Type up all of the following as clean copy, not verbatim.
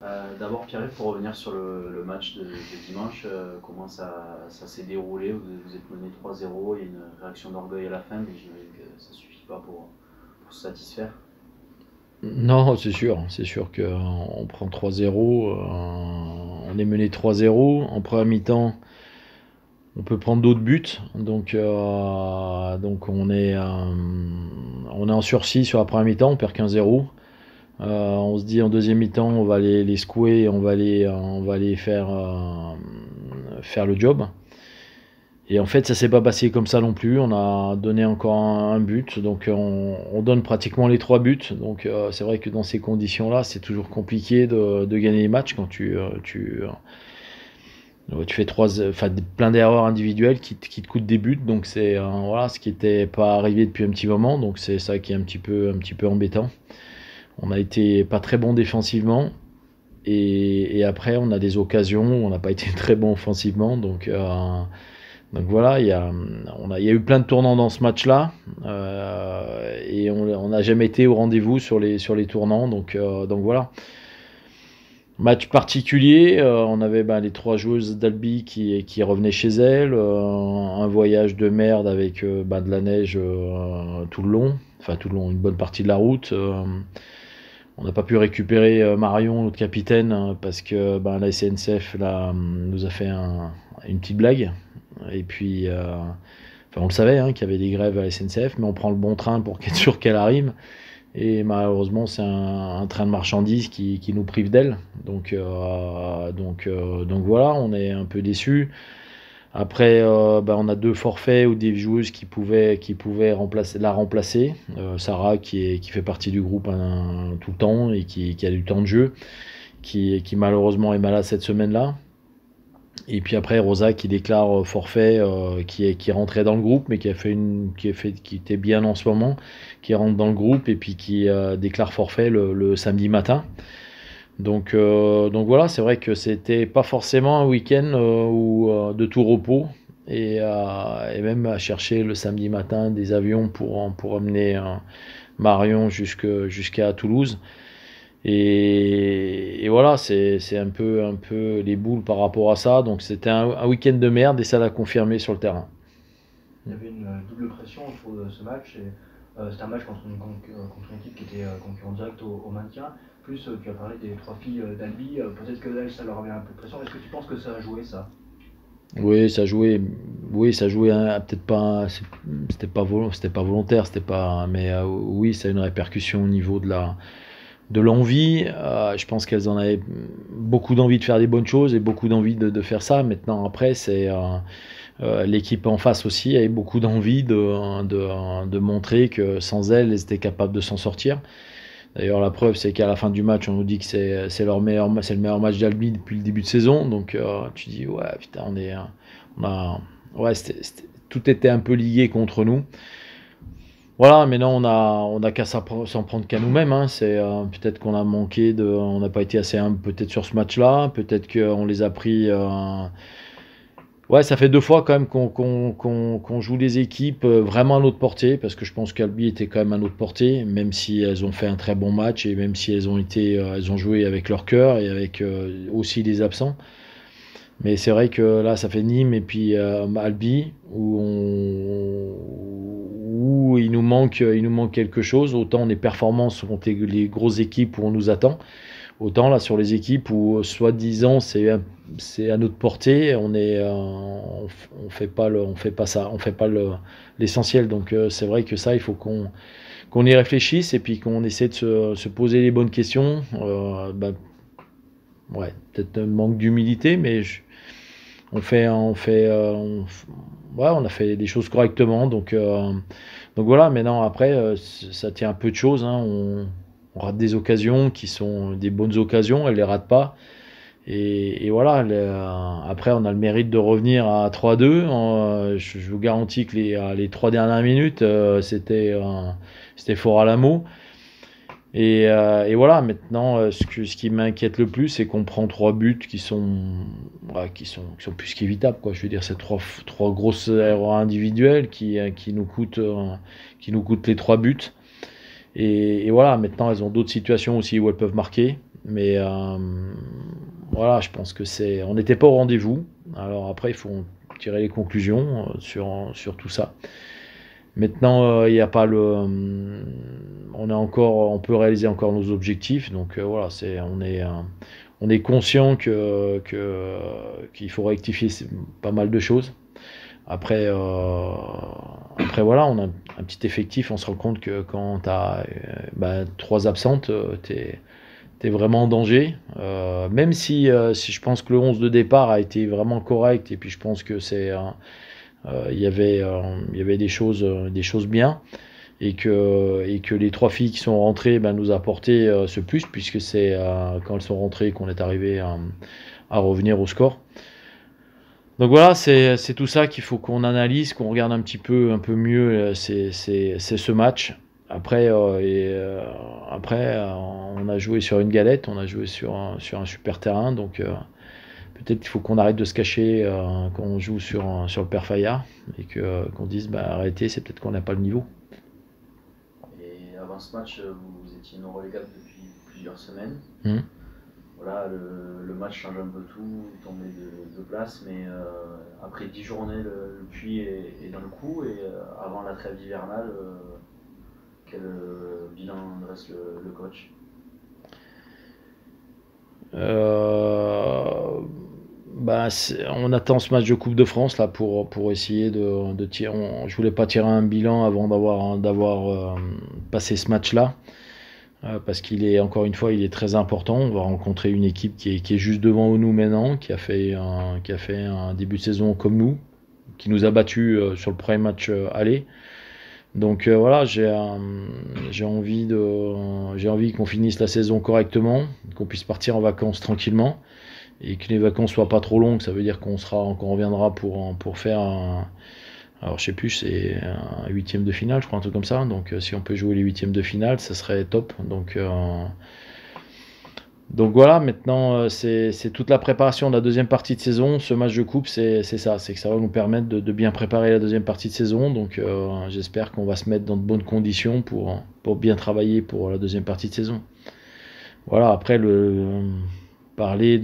D'abord, Pierre, pour revenir sur le match de dimanche, comment ça s'est déroulé? Vous êtes mené 3-0, il y a une réaction d'orgueil à la fin, mais j'imagine que ça ne suffit pas pour se satisfaire. Non, c'est sûr qu'on prend 3-0, on est mené 3-0. En première mi-temps, on peut prendre d'autres buts, donc on est en sursis sur la première mi-temps, on perd 15-0. On se dit en deuxième mi-temps, on va les secouer, on va les faire le job. Et en fait, ça s'est pas passé comme ça non plus. On a donné encore un but, donc on donne pratiquement les trois buts. Donc c'est vrai que dans ces conditions-là, c'est toujours compliqué de gagner les matchs quand tu fais plein d'erreurs individuelles qui te coûtent des buts. Donc c'est voilà, ce qui n'était pas arrivé depuis un petit moment. Donc c'est ça qui est un petit peu embêtant. On a été pas très bon défensivement. Et après, on a des occasions où on n'a pas été très bon offensivement. Donc voilà, il y a eu plein de tournants dans ce match-là, et on n'a jamais été au rendez-vous sur les tournants. Donc voilà, match particulier. On avait les trois joueuses d'Albi qui revenaient chez elles, un voyage de merde avec de la neige tout le long, enfin tout le long, une bonne partie de la route. On n'a pas pu récupérer Marion, notre capitaine, parce que la SNCF nous a fait une petite blague. Et puis, enfin, on le savait qu'il y avait des grèves à la SNCF, mais on prend le bon train pour être sûr qu'elle arrive. Et malheureusement, c'est un train de marchandises qui nous prive d'elle. Donc voilà, on est un peu déçus. Après, on a deux forfaits ou des joueuses qui pouvaient la remplacer. Sarah, qui fait partie du groupe tout le temps et qui a du temps de jeu, qui malheureusement est malade cette semaine-là. Et puis après, Rosa qui déclare forfait, qui est rentrée dans le groupe, mais qui était bien en ce moment, qui rentre dans le groupe et puis qui déclare forfait le samedi matin. Donc voilà, c'est vrai que c'était pas forcément un week-end de tout repos. Et même à chercher le samedi matin des avions pour emmener Marion jusqu'à Toulouse. Et voilà, c'est un peu les boules par rapport à ça. Donc c'était un week-end de merde et ça l'a confirmé sur le terrain. Il y avait une double pression autour de ce match. C'était un match contre une équipe qui était concurrent direct au maintien. Plus, tu as parlé des trois filles d'Albi. Peut-être que là, ça leur avait un peu de pression. Est-ce que tu penses que ça a joué, ça? Oui, ça jouait. Oui, ça jouait. Peut-être pas. C'était pas volontaire. C'était pas. Mais oui, ça a une répercussion au niveau de l'envie. Je pense qu'elles en avaient beaucoup d'envie de faire des bonnes choses et beaucoup d'envie de faire ça. Maintenant, après, c'est l'équipe en face aussi avait beaucoup d'envie de montrer que sans elles, elles étaient capables de s'en sortir. D'ailleurs, la preuve, c'est qu'à la fin du match, on nous dit que c'est le meilleur match d'Albi depuis le début de saison. Donc, tu dis, ouais, putain, ouais, tout était un peu lié contre nous. Voilà, mais non, on a qu'à s'en prendre qu'à nous-mêmes. C'est peut-être qu'on a manqué on n'a pas été assez humble peut-être sur ce match-là. Peut-être qu'on les a pris. Ouais, ça fait deux fois quand même qu'on joue les équipes vraiment à notre portée, parce que je pense qu'Albi était quand même à notre portée, même si elles ont fait un très bon match et même si elles ont joué avec leur cœur et avec aussi des absents. Mais c'est vrai que là, ça fait Nîmes et puis Albi où il nous manque quelque chose. Autant on est performants contre les grosses équipes où on nous attend, autant là sur les équipes où soi-disant c'est à notre portée, on fait pas ça, on fait pas l'essentiel. Donc c'est vrai que ça, il faut qu'on y réfléchisse et puis qu'on essaie de se poser les bonnes questions. Ouais, peut-être un manque d'humilité, mais ouais, on a fait des choses correctement. Donc voilà. Maintenant après, ça tient un peu de choses. On rate des occasions qui sont des bonnes occasions, elles les rate pas. Et voilà, après on a le mérite de revenir à 3-2. Je vous garantis que les trois dernières minutes, c'était fort à la mot. Et voilà, maintenant, ce qui m'inquiète le plus, c'est qu'on prend trois buts qui sont plus qu'évitables, quoi. Je veux dire, c'est trois grosses erreurs individuelles qui nous coûtent les trois buts. Et voilà, maintenant, elles ont d'autres situations aussi où elles peuvent marquer. Mais voilà, je pense que on n'était pas au rendez-vous. Alors après, il faut tirer les conclusions sur tout ça. Maintenant, il n'y a pas on peut réaliser encore nos objectifs. Donc voilà, on est conscient qu'il faut rectifier pas mal de choses. Après voilà, on a un petit effectif, on se rend compte que quand tu as 3 absentes, t'es vraiment en danger. Même si je pense que le 11 de départ a été vraiment correct, et puis je pense que il y avait des choses bien, et que les 3 filles qui sont rentrées nous apportaient ce plus, puisque c'est quand elles sont rentrées qu'on est arrivé à revenir au score. Donc voilà, c'est tout ça qu'il faut qu'on analyse, qu'on regarde un peu mieux, c'est ce match. Après, on a joué sur une galette, on a joué sur un super terrain, donc peut-être qu'il faut qu'on arrête de se cacher quand on joue sur le Père Fayard, et qu'on dise arrêtez, c'est peut-être qu'on n'a pas le niveau. Et avant ce match, vous étiez non relégable depuis plusieurs semaines. Voilà, le match change un peu tout, vous tombez de place, mais après 10 journées, le puits est dans le coup, et avant la trêve hivernale, quel bilan dresse le coach? On attend ce match de Coupe de France là pour essayer de tirer. Je voulais pas tirer un bilan avant d'avoir passé ce match-là. Parce encore une fois, il est très important. On va rencontrer une équipe qui est juste devant nous maintenant, qui a fait un début de saison comme nous, qui nous a battus sur le premier match aller. Donc voilà, j'ai envie qu'on finisse la saison correctement, qu'on puisse partir en vacances tranquillement, et que les vacances soient pas trop longues. Ça veut dire qu'on reviendra pour faire alors je sais plus, c'est un 8e de finale, je crois, un truc comme ça. Donc si on peut jouer les 8e de finale, ça serait top. Donc voilà, maintenant c'est toute la préparation de la deuxième partie de saison. Ce match de coupe, c'est ça, c'est que ça va nous permettre de bien préparer la deuxième partie de saison. Donc j'espère qu'on va se mettre dans de bonnes conditions pour bien travailler pour la deuxième partie de saison. Voilà, après parler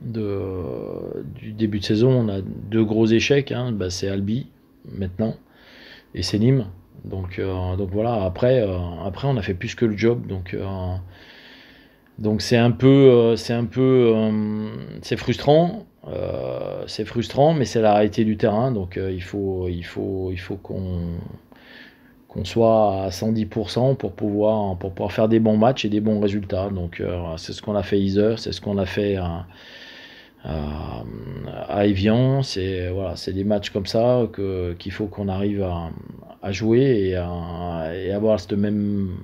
du début de saison, on a 2 gros échecs, c'est Albi maintenant, et c'est Nîmes. Donc voilà, après on a fait plus que le job, donc c'est frustrant, mais c'est la réalité du terrain. Donc il faut qu'on soit à 110% pour pouvoir faire des bons matchs et des bons résultats. Donc c'est ce qu'on a fait à Yzeure, c'est ce qu'on a fait à Évian. C'est des matchs comme ça qu'il faut qu'on arrive à jouer et avoir cette même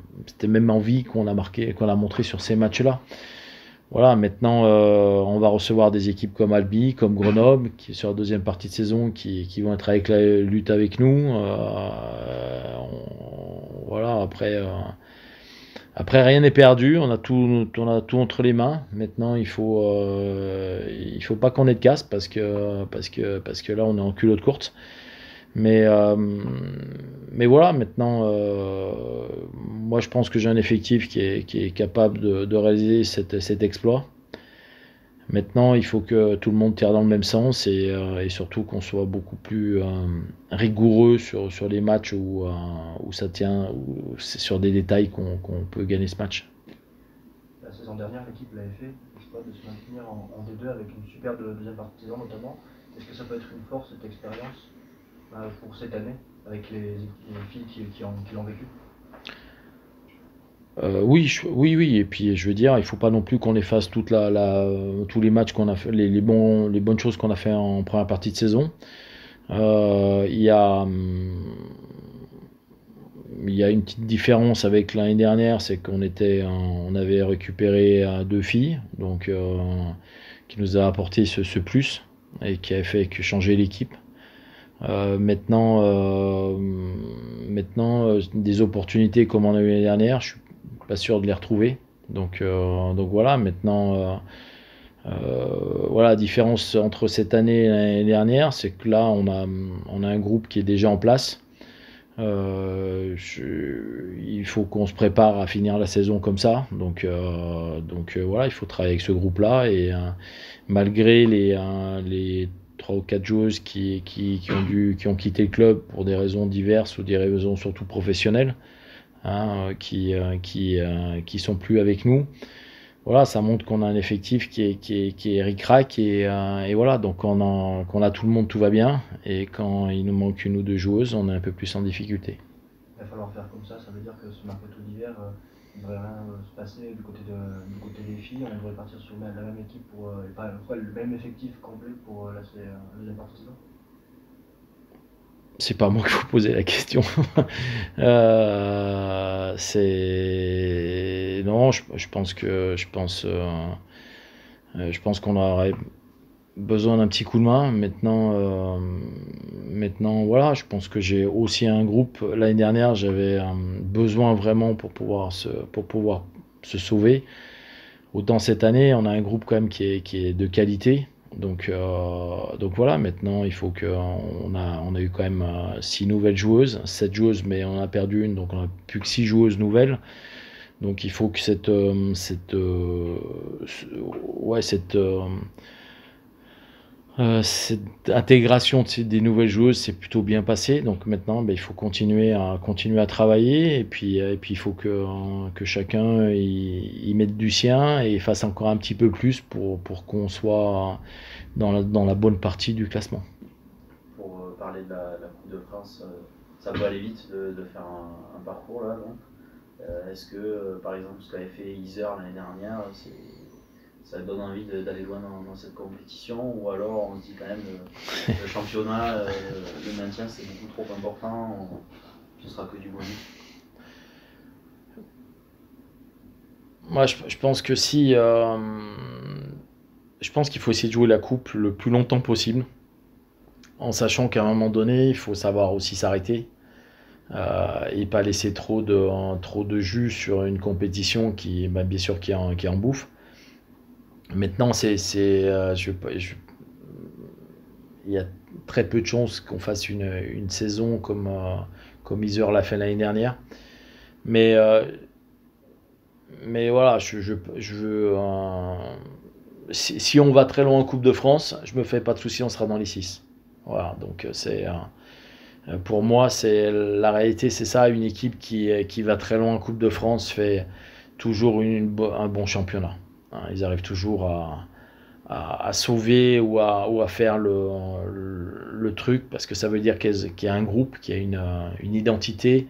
envie qu'on a montré sur ces matchs-là. Voilà, maintenant on va recevoir des équipes comme Albi, comme Grenoble, qui est sur la deuxième partie de saison, qui vont être avec la lutte avec nous. Voilà, après rien n'est perdu, on a tout entre les mains. Maintenant il faut pas qu'on ait de casse, parce que là on est en culotte courte. Mais voilà, maintenant moi je pense que j'ai un effectif qui est capable de réaliser cet exploit. Maintenant il faut que tout le monde tire dans le même sens, et surtout qu'on soit beaucoup plus rigoureux sur les matchs où ça tient, où c'est sur des détails qu'on peut gagner ce match. La saison dernière, l'équipe l'avait fait, l'exploit de se maintenir en D2 avec une superbe deuxième partie de saison notamment. Est-ce que ça peut être une force, cette expérience, pour cette année, avec les filles qui l'ont vécu? Oui, et puis je veux dire, il faut pas non plus qu'on efface tous les matchs qu'on a fait, les bonnes choses qu'on a fait en première partie de saison. Il y a une petite différence avec l'année dernière, c'est qu'on avait récupéré 2 filles, donc qui nous a apporté ce plus, et qui avait fait que changer l'équipe. Maintenant, des opportunités comme on a eu l'année dernière, je suis pas sûr de les retrouver. Donc voilà, maintenant la différence entre cette année et l'année dernière, c'est que là on a un groupe qui est déjà en place, Il faut qu'on se prépare à finir la saison comme ça. Donc voilà, il faut travailler avec ce groupe-là. Et malgré les 3 ou 4 joueuses qui ont quitté le club pour des raisons diverses ou des raisons surtout professionnelles, hein, qui sont plus avec nous. Voilà, ça montre qu'on a un effectif qui est ric-rac et voilà, donc quand on a tout le monde, tout va bien, et quand il nous manque une ou deux joueuses, on est un peu plus en difficulté. Il va falloir faire comme ça veut dire que ce mercato d'hiver, il ne devrait rien se passer du côté des filles, on devrait partir sur la même équipe le même effectif complet pour la deuxième partie de saison. C'est pas moi qu'il faut poser la question. Non, je pense qu'on aurait besoin d'un petit coup de main. Maintenant, voilà, je pense que j'ai aussi un groupe. L'année dernière, j'avais besoin vraiment pour pouvoir se sauver. Autant cette année, on a un groupe quand même qui est de qualité. Donc voilà, maintenant il faut que on a eu quand même 6 nouvelles joueuses, 7 joueuses, mais on en a perdu une, donc on a plus que 6 joueuses nouvelles. Donc il faut que cette intégration des nouvelles joueuses s'est plutôt bien passée. Donc maintenant, il faut continuer à travailler, et puis il faut que chacun y mette du sien et fasse encore un petit peu plus pour qu'on soit dans la bonne partie du classement. Pour parler de la Coupe de France, ça peut aller vite de faire un parcours là, donc. Est-ce que, par exemple, ce qu'avait fait Iser l'année dernière, ça donne envie d'aller loin dans cette compétition, ou alors on se dit quand même le championnat, le maintien c'est beaucoup trop important, ce sera que du bonus? Moi, je pense que je pense qu'il faut essayer de jouer la coupe le plus longtemps possible, en sachant qu'à un moment donné, il faut savoir aussi s'arrêter, et pas laisser trop de jus sur une compétition bien sûr, qui est en bouffe. Maintenant, il y a très peu de chances qu'on fasse une saison comme Iser l'a fait l'année dernière. Mais voilà, si on va très loin en Coupe de France, je me fais pas de soucis, on sera dans les 6. Voilà, donc pour moi, la réalité, c'est ça. Une équipe qui va très loin en Coupe de France fait toujours un bon championnat. Hein, ils arrivent toujours à sauver ou à faire le truc, parce que ça veut dire qu'il y a un groupe, qu'il y a une identité,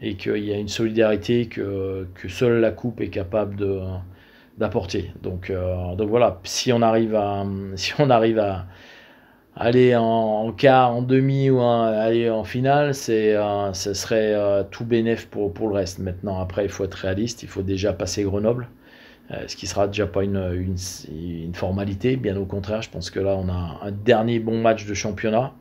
et qu'il y a une solidarité que seule la coupe est capable d'apporter. Donc voilà, si on arrive à aller en quart, en demi, ou aller en finale, ce serait tout bénef pour le reste. Maintenant, après, il faut être réaliste, il faut déjà passer Grenoble, ce qui sera déjà pas une formalité, bien au contraire. Je pense que là, on a un dernier bon match de championnat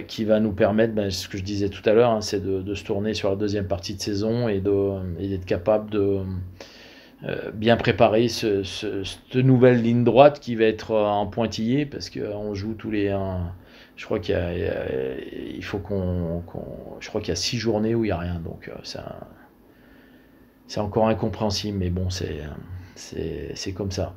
qui va nous permettre, ce que je disais tout à l'heure, hein, c'est de se tourner sur la deuxième partie de saison et d'être capable de bien préparer cette nouvelle ligne droite qui va être en pointillé, parce qu'on joue tous les... je crois qu'il je crois qu'il y a 6 journées où il n'y a rien, donc c'est encore incompréhensible, mais bon, c'est comme ça.